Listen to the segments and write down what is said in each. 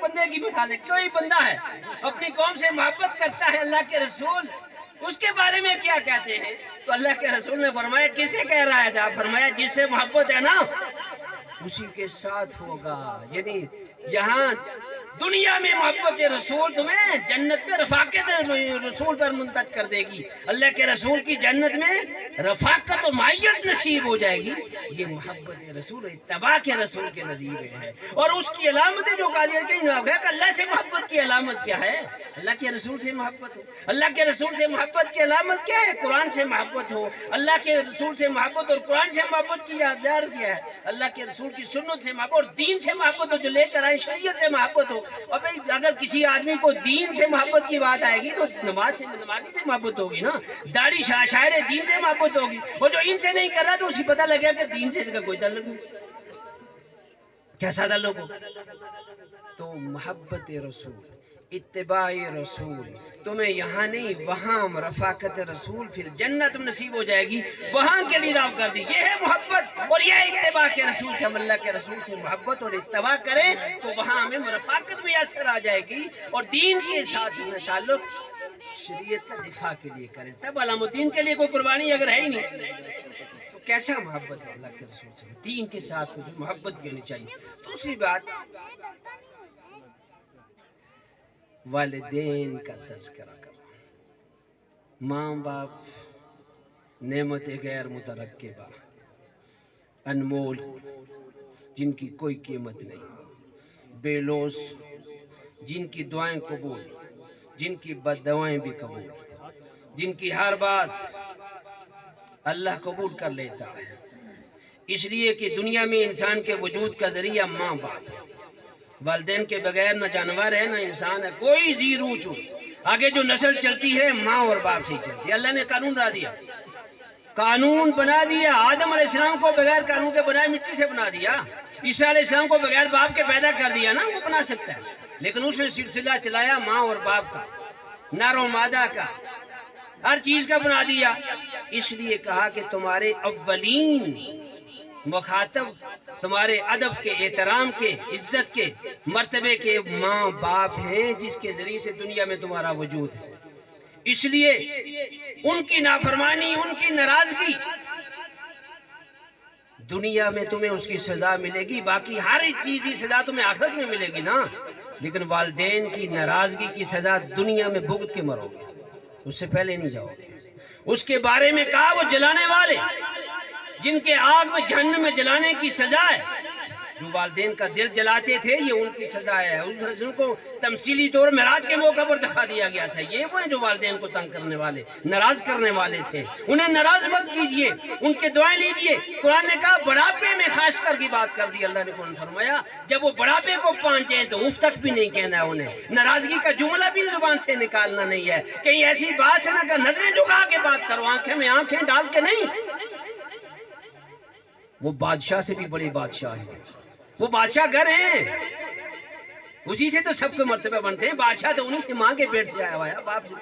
بندے کی مثال ہے. کوئی بندہ ہے اپنی قوم سے محبت کرتا ہے, اللہ کے رسول اس کے بارے میں کیا کہتے ہیں؟ تو اللہ کے رسول نے فرمایا کسے کہہ رہا ہے؟ آپ فرمایا جس سے محبت ہے نا اسی کے ساتھ ہوگا. یعنی یہاں دنیا میں محبت رسول تمہیں جنت میں رفاقت رسول پر منتج کر دے گی. اللہ کے رسول کی جنت میں رفاقت و معیت نصیب ہو جائے گی. یہ محبت رسول اتباع کے رسول کے نصیب ہے. اور اس کی علامتیں جو قاضی ہے کہ اللہ سے محبت کی علامت کیا ہے؟ اللہ کے رسول سے محبت ہو. اللہ کے رسول سے محبت کی علامت کیا ہے؟ قرآن سے محبت ہو. اللہ کے رسول سے محبت اور قرآن سے محبت کی یادگار کیا ہے؟ اللہ کے رسول کی سنت سے محبت اور دین سے محبت ہو جو لے کر آئے, شریعت سے محبت ہو. اور اگر کسی آدمی کو دین سے محبت کی بات آئے گی تو نمازی سے محبت ہوگی نا, داڑھی شاعر دین سے محبت ہوگی. اور جو ان سے نہیں کر رہا تو اسی پتہ لگے کہ دین سے اس کا کوئی تعلق نہیں. کیسا تعلق ہو؟ تو محبت رسول, اتباع رسول تمہیں یہاں نہیں وہاں رفاقت رسول پھر جنت نصیب ہو جائے گی. وہاں کے لیے دعوت کر دی. یہ ہے محبت اور یہ اتباع کے رسول کہ ہم اللہ کے رسول سے محبت اور اتباع کریں تو وہاں ہمیں رفاقت میسر آ جائے گی. اور دین کے ساتھ ہمیں تعلق شریعت کا دفاع کے لیے کریں. تب علام الدین کے لیے کوئی قربانی اگر ہے ہی نہیں تو کیسا محبت ہے اللہ کے رسول سے؟ دین کے ساتھ محبت بھی ہونی چاہیے. دوسری بات والدین کا تذکرہ کرو. ماں باپ نعمت غیر مترکبہ, انمول, جن کی کوئی قیمت نہیں, بے لوث, جن کی دعائیں قبول, جن کی بد دعائیں بھی قبول, جن کی ہر بات اللہ قبول کر لیتا ہے. اس لیے کہ دنیا میں انسان کے وجود کا ذریعہ ماں باپ ہے. والدین کے بغیر نہ جانور ہے نہ انسان ہے, کوئی زی روح چو. آگے جو نسل چلتی ہے ماں اور باپ سے ہی چلتی ہے. اللہ نے قانون را دیا, قانون بنا دیا. آدم علیہ السلام کو بغیر قانون کے بنائے مٹی سے بنا دیا. عیسیٰ علیہ السلام کو بغیر باپ کے پیدا کر دیا نا, وہ بنا سکتا ہے. لیکن اس نے سلسلہ چلایا ماں اور باپ کا, نر و مادہ کا, ہر چیز کا بنا دیا. اس لیے کہا کہ تمہارے اولین مخاطب تمہارے ادب کے, احترام کے, عزت کے, مرتبے کے ماں باپ ہیں جس کے ذریعے سے دنیا میں تمہارا وجود ہے. اس لیے ان کی نافرمانی, ان کی ناراضگی دنیا میں تمہیں اس کی سزا ملے گی. باقی ہر چیز کی سزا تمہیں آخرت میں ملے گی نا. لیکن والدین کی ناراضگی کی سزا دنیا میں بھگت کے مرو گے, اس سے پہلے نہیں جاؤ گے. اس کے بارے میں کہا وہ جلانے والے جن کے آگ میں جہنم میں جلانے کی سزا ہے. جو والدین کا دل جلاتے تھے یہ ان کی سزا ہے. اس رسول کو تمثیلی طور معراج کے موقع پر دکھا دیا گیا تھا. یہ وہ ہیں جو والدین کو تنگ کرنے والے, ناراض کرنے والے تھے. انہیں ناراض مت کیجئے, ان کے دعائیں لیجئے. قرآن نے کہا بڑھاپے میں خاص کر کی بات کر دی. اللہ نے قرآن فرمایا جب وہ بڑھاپے کو پہنچے تو اف تک بھی نہیں کہنا ہے انہیں. ناراضگی کا جملہ بھی زبان سے نکالنا نہیں ہے. کہیں ایسی بات سے نہ کہ نظریں جھکا کے بات کرو, آنکھیں میں آنکھیں ڈال کے نہیں. وہ بادشاہ سے بھی بڑے بادشاہ ہیں. وہ بادشاہ گھر ہیں, اسی سے تو سب کو مرتبہ بنتے ہیں. بادشاہ تو انہی سے ماں کے پیٹ سے آیا ہوا ہے, باپ سے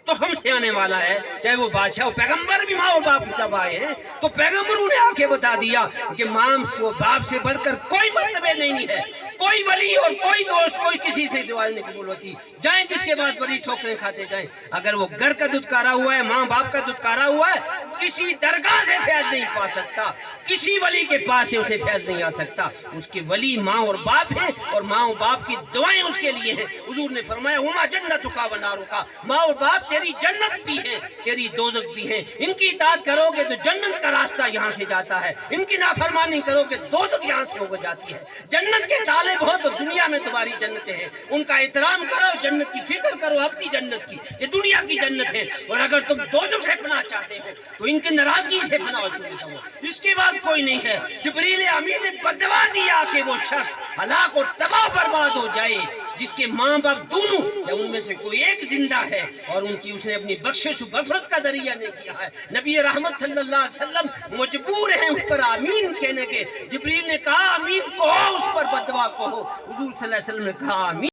تو ہم سے آنے والا ہے. چاہے وہ بادشاہ ہو, پیغمبر بھی ماں اور باپ کی طرف آئے ہیں تو پیغمبروں نے آ کے بتا دیا کہ ماں و باپ سے بڑھ کر کوئی مرتبہ نہیں ہے. کوئی ولی اور کوئی دوست کوئی کسی سے دعا نہیں قبول ہوتی. جائیں جس کے بعد بڑی ٹھوکریں کھاتے جائیں, اگر وہ گھر کا دودھکارا ہوا ہے, ماں باپ کا دودھکارا ہوا ہے, کسی درگاہ سے فیض نہیں پا سکتا, کسی ولی کے پاس سے اسے فیض نہیں آ سکتا. اس کے ولی ماں اور باپ ہیں اور ماں اور باپ کی دعائیں اس کے لیے ہیں. حضور نے فرمایا ہما جنتک و نارک, ماں اور باپ تیری جنت بھی ہیں تیری دوزخ بھی ہیں. ان کی اطاعت کرو گے تو جنت کا راستہ یہاں سے جاتا ہے, ان کی نافرمانی کرو گے دوزخ یہاں سے ہو جاتی ہے. جنت کے تالے بہت دنیا میں تمہاری جنتیں ہیں, ان کا احترام کرو, جنت کی فکر کرو, اپنی جنت کی. یہ دنیا کی جنت ہے. اور اگر تم دوزخ سے پناہ چاہتے ہو تو ان کی ناراضگی سے پناہ چاہتے ہو. اس کے بعد کوئی نہیں ہے. جبریل امین نے بدوا دیا کہ وہ شخص ہلاک اور تباہ برباد ہو جائے جس کے ماں باپ دونوں یا ان میں سے کوئی ایک زندہ ہے اور ان کی اس نے اپنی بخشش و مغفرت کا ذریعہ نہیں کیا ہے. نبی رحمت صلی اللہ علیہ وسلم مجبور ہیں اس پر آمین کہنے کے. جبریل نے کہا آمین کہو, اس پر بددعا کہو. حضور صلی اللہ علیہ وسلم نے کہا آمین.